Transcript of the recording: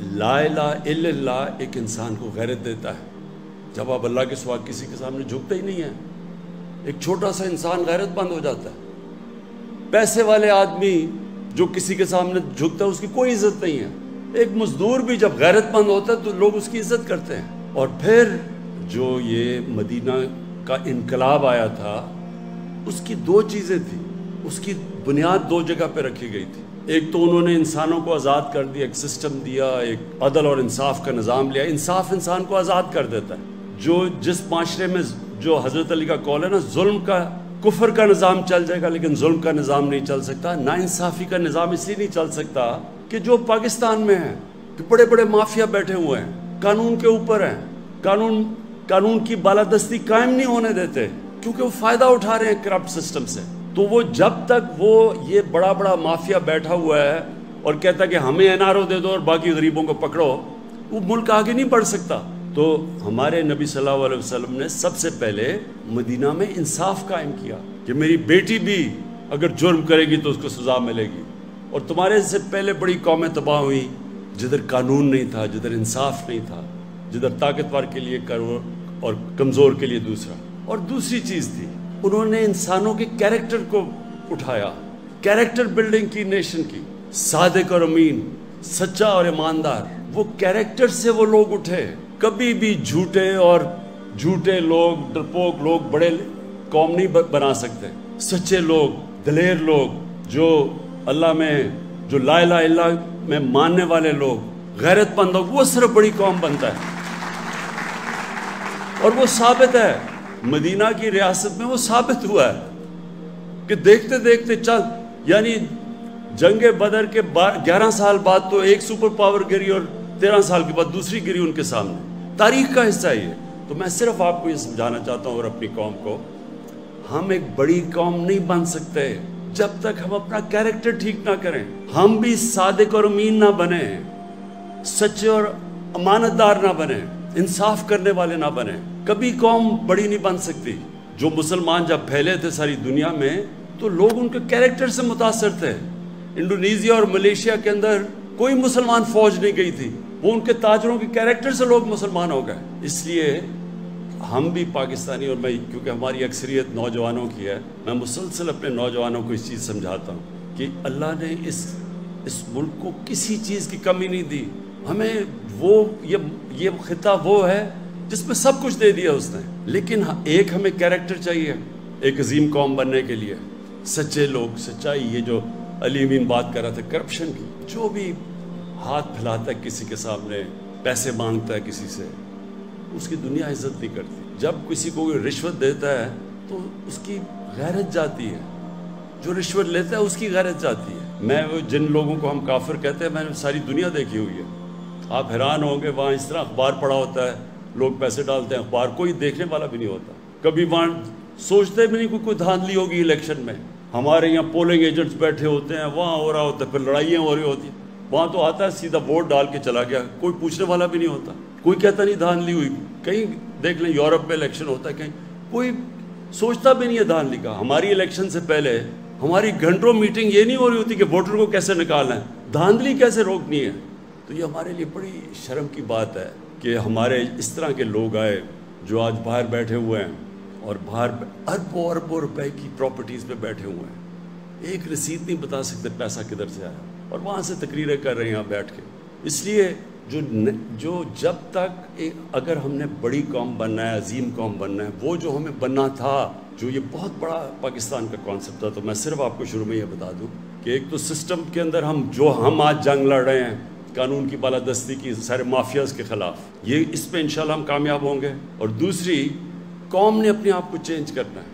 لا الہ الا اللہ ایک انسان کو غیرت دیتا ہے. جب آپ اللہ کے سوا کسی کے سامنے جھکتے ہی نہیں ہیں, ایک چھوٹا سا انسان غیرت مند ہو جاتا ہے. پیسے والے آدمی جو کسی کے سامنے جھکتا ہے اس کی کوئی عزت نہیں ہے. ایک مزدور بھی جب غیرت مند ہوتا ہے تو لوگ اس کی عزت کرتے ہیں. اور پھر جو یہ مدینہ کا انقلاب آیا تھا اس کی دو چیزیں تھیں, اس کی بنیاد دو جگہ پہ رکھی گئی تھی. ایک تو انہوں نے انسانوں کو آزاد کر دیا, ایک سسٹم دیا, ایک عدل اور انصاف کا نظام لیا. انصاف انسان کو آزاد کر دیتا ہے. جس معاشرے میں جو حضرت علی کا قول ہے نا, ظلم کا کفر کا نظام چل جائے گا لیکن ظلم کا نظام نہیں چل سکتا. ناانصافی کا نظام اس لیے نہیں چل سکتا کہ جو پاکستان میں ہیں کہ بڑے بڑے مافیا بیٹھے ہوئے ہیں, قانون کے اوپر ہیں, قانون کی بالادستی قائم نہیں ہونے دیتے کیونکہ وہ فائدہ اٹھا رہے ہیں کرپٹ سسٹم سے. تو وہ جب تک وہ یہ بڑا بڑا مافیا بیٹھا ہوا ہے اور کہتا ہے کہ ہمیں این آر او دے دو اور باقی غریبوں کو پکڑو, وہ ملک آگے نہیں بڑھ سکتا. تو ہمارے نبی صلی اللہ علیہ وسلم نے سب سے پہلے مدینہ میں انصاف قائم کیا کہ میری بیٹی بھی اگر جرم کرے گی تو اس کو سزا ملے گی. اور تمہارے سے پہلے بڑی قومیں تباہ ہوئیں جدھر قانون نہیں تھا, جدھر انصاف نہیں تھا, جدھر طاقتور کے لیے کرو اور کمزور کے لیے دوسرا. اور دوسری چیز تھی, انہوں نے انسانوں کے کیریکٹر کو اٹھایا, کیریکٹر بلڈنگ کی نیشن کی. صادق اور امین, سچا اور ایماندار, وہ کیریکٹر سے وہ لوگ اٹھے. کبھی بھی جھوٹے لوگ, ڈرپوک لوگ بڑے قوم نہیں بنا سکتے. سچے لوگ, دلیر لوگ, جو اللہ میں, جو لا الہ الا اللہ میں ماننے والے لوگ, غیرت مند لوگ, وہ صرف بڑی قوم بنتا ہے. اور وہ ثابت ہے, مدینہ کی ریاست میں وہ ثابت ہوا ہے کہ دیکھتے دیکھتے یعنی جنگ بدر کے 11 سال بعد تو ایک سپر پاور گری اور 13 سال کے بعد دوسری گری ان کے سامنے. تاریخ کا حصہ ہے یہ. تو میں صرف آپ کو یہ سمجھانا چاہتا ہوں اور اپنی قوم کو, ہم ایک بڑی قوم نہیں بن سکتے جب تک ہم اپنا کیریکٹر ٹھیک نہ کریں. ہم بھی صادق اور امین نہ بنیں, سچے اور امانت دار نہ بنیں, انصاف کرنے والے نہ بنیں, کبھی قوم بڑی نہیں بن سکتی. جو مسلمان جب پھیلے تھے ساری دنیا میں تو لوگ ان کے کیریکٹر سے متاثر تھے. انڈونیزیا اور ملیشیا کے اندر کوئی مسلمان فوج نہیں گئی تھی, وہ ان کے تاجروں کے کیریکٹر سے لوگ مسلمان ہو گئے. اس لیے ہم بھی پاکستانی, اور میں کیونکہ ہماری اکثریت نوجوانوں کی ہے, میں مسلسل اپنے نوجوانوں کو اس چیز سمجھاتا ہوں کہ اللہ نے اس ملک کو کسی چیز کی کمی نہیں دی. ہمیں یہ خطہ وہ ہے جس میں سب کچھ دے دیا اس نے, لیکن ایک ہمیں کیریکٹر چاہیے ایک عظیم قوم بننے کے لیے. سچے لوگ, سچائی, یہ جو علی امین بات کر رہا تھا کرپشن کی, جو بھی ہاتھ پھیلاتا ہے کسی کے سامنے, پیسے مانگتا ہے کسی سے, اس کی دنیا عزت نہیں کرتی. جب کسی کو رشوت دیتا ہے تو اس کی غیرت جاتی ہے, جو رشوت لیتا ہے اس کی غیرت جاتی ہے. میں جن لوگوں کو ہم کافر کہتے ہیں, میں نے ساری دنیا دیکھی ہوئی ہے. آپ حیران ہوں گے, وہاں اس طرح اخبار پڑا ہوتا ہے, لوگ پیسے ڈالتے ہیں, اخبار کوئی دیکھنے والا بھی نہیں ہوتا. کبھی وہاں سوچتے بھی نہیں کوئی دھاندلی ہوگی الیکشن میں. ہمارے یہاں پولنگ ایجنٹس بیٹھے ہوتے ہیں, وہاں ہو رہا ہوتا ہے, پھر لڑائیاں ہو رہی ہوتی ہیں. وہاں تو آتا ہے سیدھا ووٹ ڈال کے چلا گیا, کوئی پوچھنے والا بھی نہیں ہوتا, کوئی کہتا نہیں دھاندلی ہوئی. کہیں دیکھ لیں یورپ میں الیکشن ہوتا ہے, کہیں کوئی سوچتا بھی نہیں ہے دھاندلی کا. ہماری الیکشن سے پہلے ہماری گھنٹوں میٹنگ یہ نہیں ہو رہی ہوتی کہ ووٹر کو کیسے نکالنا ہے, دھاندلی کیسے روکنی ہے. تو یہ ہمارے لیے بڑی شرم کی بات ہے کہ ہمارے اس طرح کے لوگ آئے جو آج باہر بیٹھے ہوئے ہیں اور باہر اربوں روپے کی پراپرٹیز پہ بیٹھے ہوئے ہیں, ایک رسید نہیں بتا سکتے پیسہ کدھر سے آیا, اور وہاں سے تقریریں کر رہے ہیں بیٹھ کے. اس لیے جو جب تک اگر ہم نے بڑی قوم بننا ہے, عظیم قوم بننا ہے, وہ جو ہمیں بننا تھا, جو یہ بہت بڑا پاکستان کا کانسیپٹ تھا. تو میں صرف آپ کو شروع میں یہ بتا دوں کہ ایک تو سسٹم کے اندر ہم آج جنگ لڑ رہے ہیں قانون کی بالادستی کی, سارے مافیاز کے خلاف, یہ اس پہ انشاءاللہ ہم کامیاب ہوں گے. اور دوسری, قوم نے اپنے آپ کو چینج کرنا ہے.